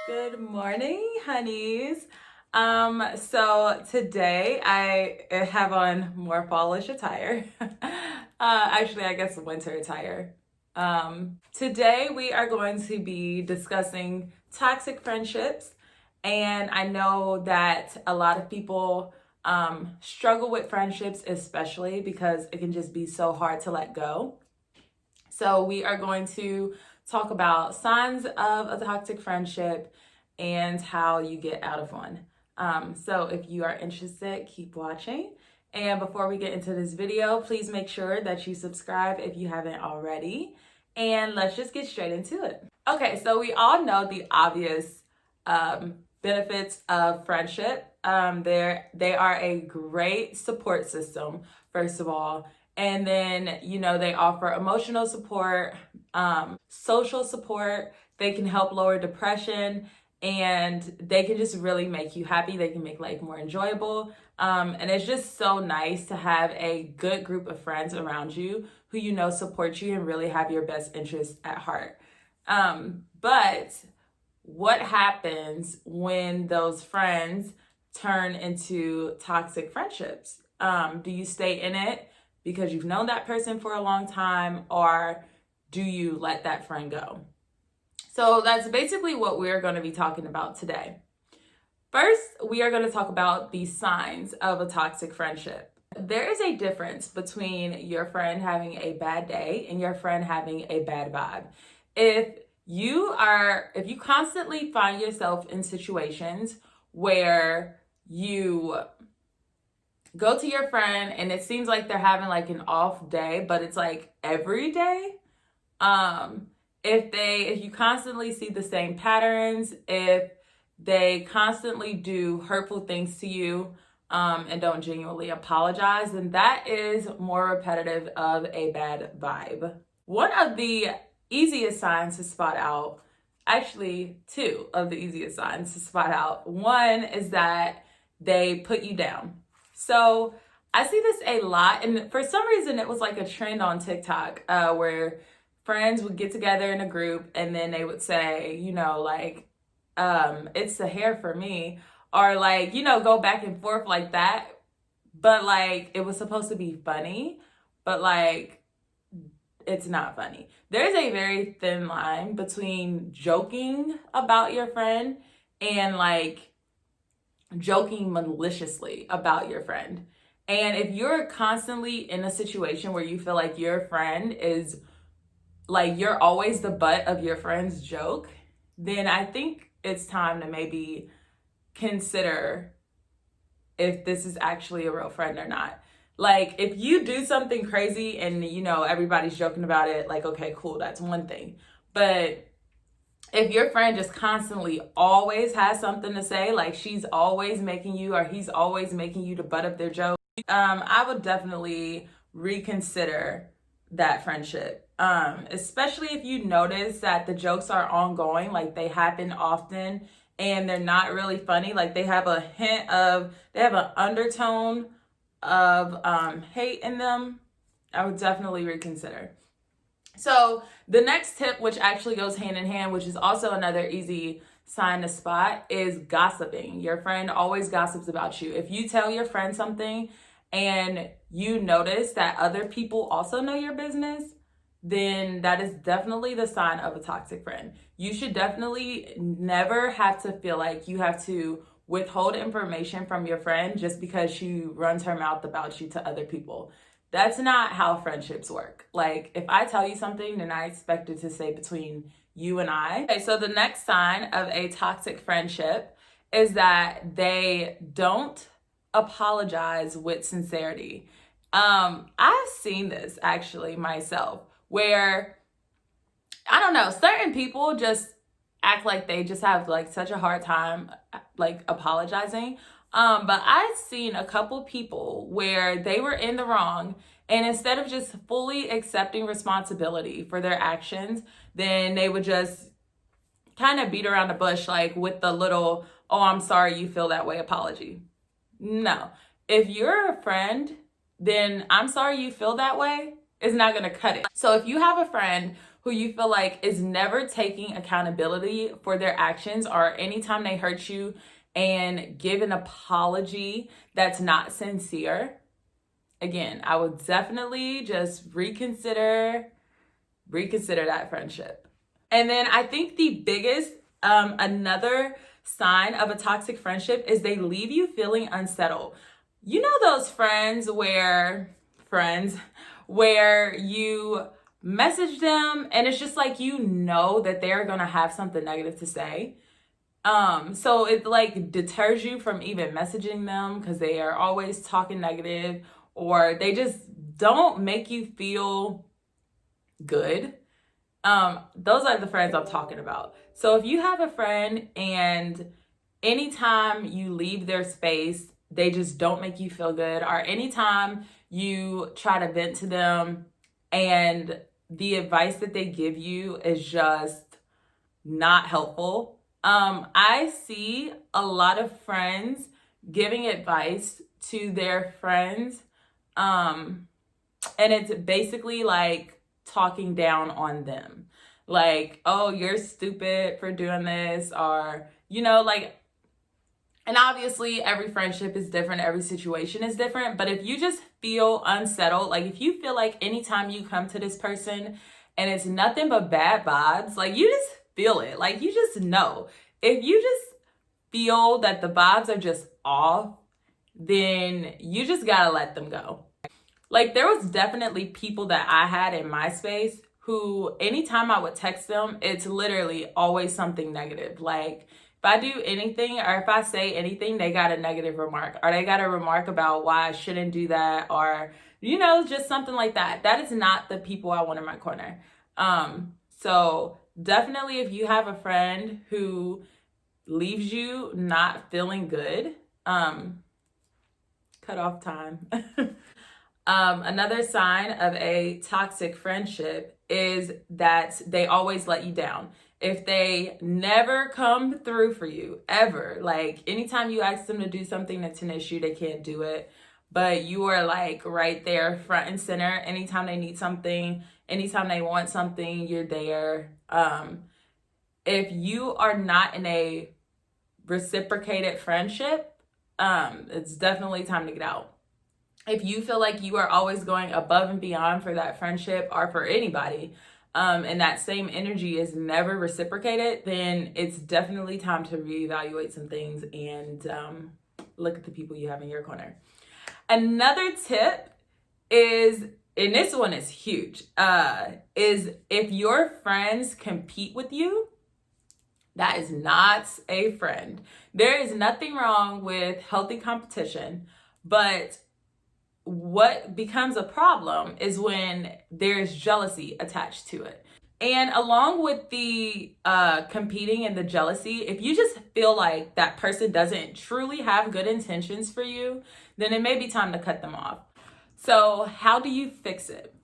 Good morning, honeys. So today I have on more fallish attire. Actually, I guess winter attire. Today we are going to be discussing toxic friendships, and I know that a lot of people struggle with friendships, especially because it can just be so hard to let go. So we are going to talk about signs of a toxic friendship and how you get out of one. So if you are interested, keep watching. And before we get into this video, please make sure that you subscribe if you haven't already. And let's just get straight into it. Okay, so we all know the obvious benefits of friendship. They are a great support system, first of all. And then, they offer emotional support, social support. They can help lower depression, and they can just really make you happy. They can make life more enjoyable. And it's just so nice to have a good group of friends around you who support you and really have your best interests at heart. But what happens when those friends turn into toxic friendships? Do you stay in it because you've known that person for a long time, or do you let that friend go? So that's basically what we're going to be talking about today. First, we are going to talk about the signs of a toxic friendship. There is a difference between your friend having a bad day and your friend having a bad vibe. If you constantly find yourself in situations where you go to your friend and it seems like they're having like an off day, but it's like every day. If you constantly see the same patterns, if they constantly do hurtful things to you, and don't genuinely apologize, then that is more repetitive of a bad vibe. One of the easiest signs to spot out, actually two of the easiest signs to spot out. One is that they put you down. So I see this a lot, and for some reason it was like a trend on TikTok where friends would get together in a group and then they would say, it's the hair for me, or go back and forth like that. But it was supposed to be funny, but it's not funny. There's a very thin line between joking about your friend and joking maliciously about your friend. And if you're constantly in a situation where you feel like your friend is you're always the butt of your friend's joke, then I think it's time to maybe consider if this is actually a real friend or not. If you do something crazy and everybody's joking about it, okay, cool, that's one thing. But if your friend just constantly always has something to say, she's always making you or he's always making you the butt of their joke, I would definitely reconsider that friendship. Especially if you notice that the jokes are ongoing, they happen often and they're not really funny. They have an undertone of hate in them. I would definitely reconsider. So the next tip, which actually goes hand in hand, which is also another easy sign to spot, is gossiping. Your friend always gossips about you. If you tell your friend something and you notice that other people also know your business, then that is definitely the sign of a toxic friend. You should definitely never have to feel like you have to withhold information from your friend just because she runs her mouth about you to other people. That's not how friendships work. If I tell you something, then I expect it to stay between you and I. Okay, so the next sign of a toxic friendship is that they don't apologize with sincerity. I've seen this actually myself, where I don't know, certain people just act like they just have such a hard time apologizing. But I've seen a couple people where they were in the wrong, and instead of just fully accepting responsibility for their actions, then they would just kind of beat around the bush with the little, oh, I'm sorry you feel that way apology. No. If you're a friend, then I'm sorry you feel that way is not going to cut it. So if you have a friend who you feel like is never taking accountability for their actions, or anytime they hurt you and give an apology that's not sincere, again, I would definitely just reconsider that friendship. And then I think the biggest, another sign of a toxic friendship is they leave you feeling unsettled. You know those friends where you message them and it's just like, you know that they're gonna have something negative to say. So it like deters you from even messaging them because they are always talking negative, or they just don't make you feel good. Those are the friends I'm talking about. So if you have a friend and anytime you leave their space, they just don't make you feel good, or anytime you try to vent to them and the advice that they give you is just not helpful. I see a lot of friends giving advice to their friends, and it's basically like talking down on them. Like, oh, you're stupid for doing this, or, you know, like, and obviously every friendship is different, every situation is different, but if you just feel unsettled, like if you feel like anytime you come to this person and it's nothing but bad vibes, like you just feel it, like you just know. If you just feel that the vibes are just off, then you just gotta let them go. Like there was definitely people that I had in my space who anytime I would text them, it's literally always something negative. Like if I do anything or if I say anything, they got a negative remark, or they got a remark about why I shouldn't do that, or, you know, just something like that. That is not the people I want in my corner. So definitely if you have a friend who leaves you not feeling good, cut off time. Another sign of a toxic friendship is that they always let you down. If they never come through for you, ever, like anytime you ask them to do something that's an issue, they can't do it. But you are like right there, front and center. Anytime they need something, anytime they want something, you're there. If you are not in a reciprocated friendship, it's definitely time to get out. If you feel like you are always going above and beyond for that friendship or for anybody, and that same energy is never reciprocated, then it's definitely time to reevaluate some things and look at the people you have in your corner. Another tip is, and this one is huge, is if your friends compete with you, that is not a friend. There is nothing wrong with healthy competition, but what becomes a problem is when there's jealousy attached to it. And along with the competing and the jealousy, if you just feel like that person doesn't truly have good intentions for you, then it may be time to cut them off. So how do you fix it?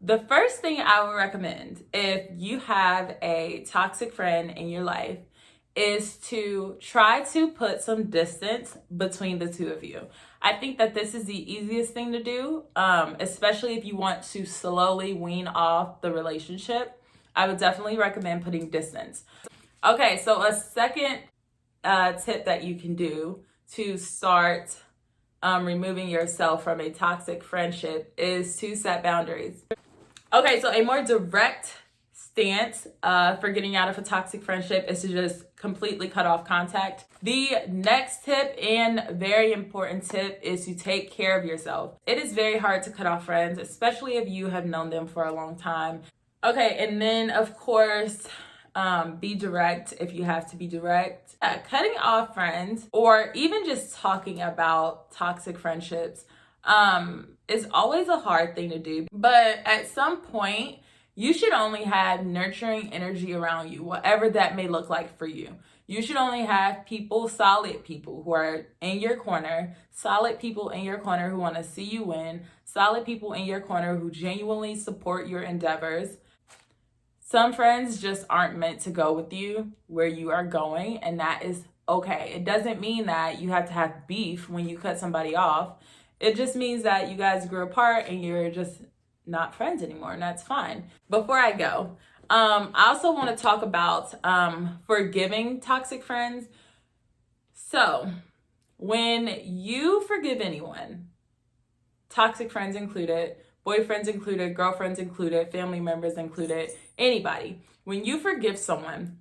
The first thing I would recommend if you have a toxic friend in your life is to try to put some distance between the two of you. I think that this is the easiest thing to do, especially if you want to slowly wean off the relationship. I would definitely recommend putting distance. Okay, so a second tip that you can do to start removing yourself from a toxic friendship is to set boundaries. Okay, so a more direct stance for getting out of a toxic friendship is to just completely cut off contact. The next tip, and very important tip, is to take care of yourself. It is very hard to cut off friends, especially if you have known them for a long time. Okay, and then of course, be direct if you have to be direct. Cutting off friends, or even just talking about toxic friendships, is always a hard thing to do. But at some point, you should only have nurturing energy around you, whatever that may look like for you. You should only have people, solid people who are in your corner, solid people in your corner who want to see you win, solid people in your corner who genuinely support your endeavors. Some friends just aren't meant to go with you where you are going, and that is okay. It doesn't mean that you have to have beef when you cut somebody off. It just means that you guys grew apart and you're just not friends anymore, and that's fine. Before I go, I also want to talk about forgiving toxic friends. So when you forgive anyone, toxic friends included, boyfriends included, girlfriends included, family members included, anybody, when you forgive someone,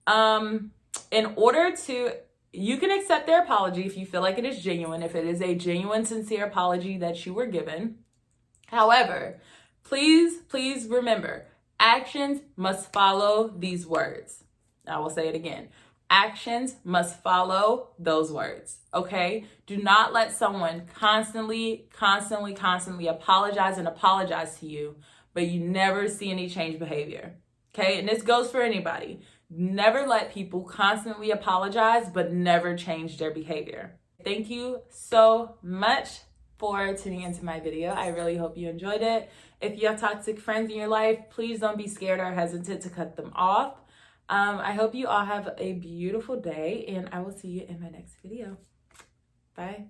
in order to, you can accept their apology if you feel like it is genuine, if it is a genuine, sincere apology that you were given. However, please remember, actions must follow these words. I will say it again. Actions must follow those words, okay? Do not let someone constantly apologize to you, but you never see any change behavior, okay? And this goes for anybody. Never let people constantly apologize, but never change their behavior. Thank you so much for tuning into my video. I really hope you enjoyed it. If you have toxic friends in your life, please don't be scared or hesitant to cut them off. I hope you all have a beautiful day, and I will see you in my next video. Bye.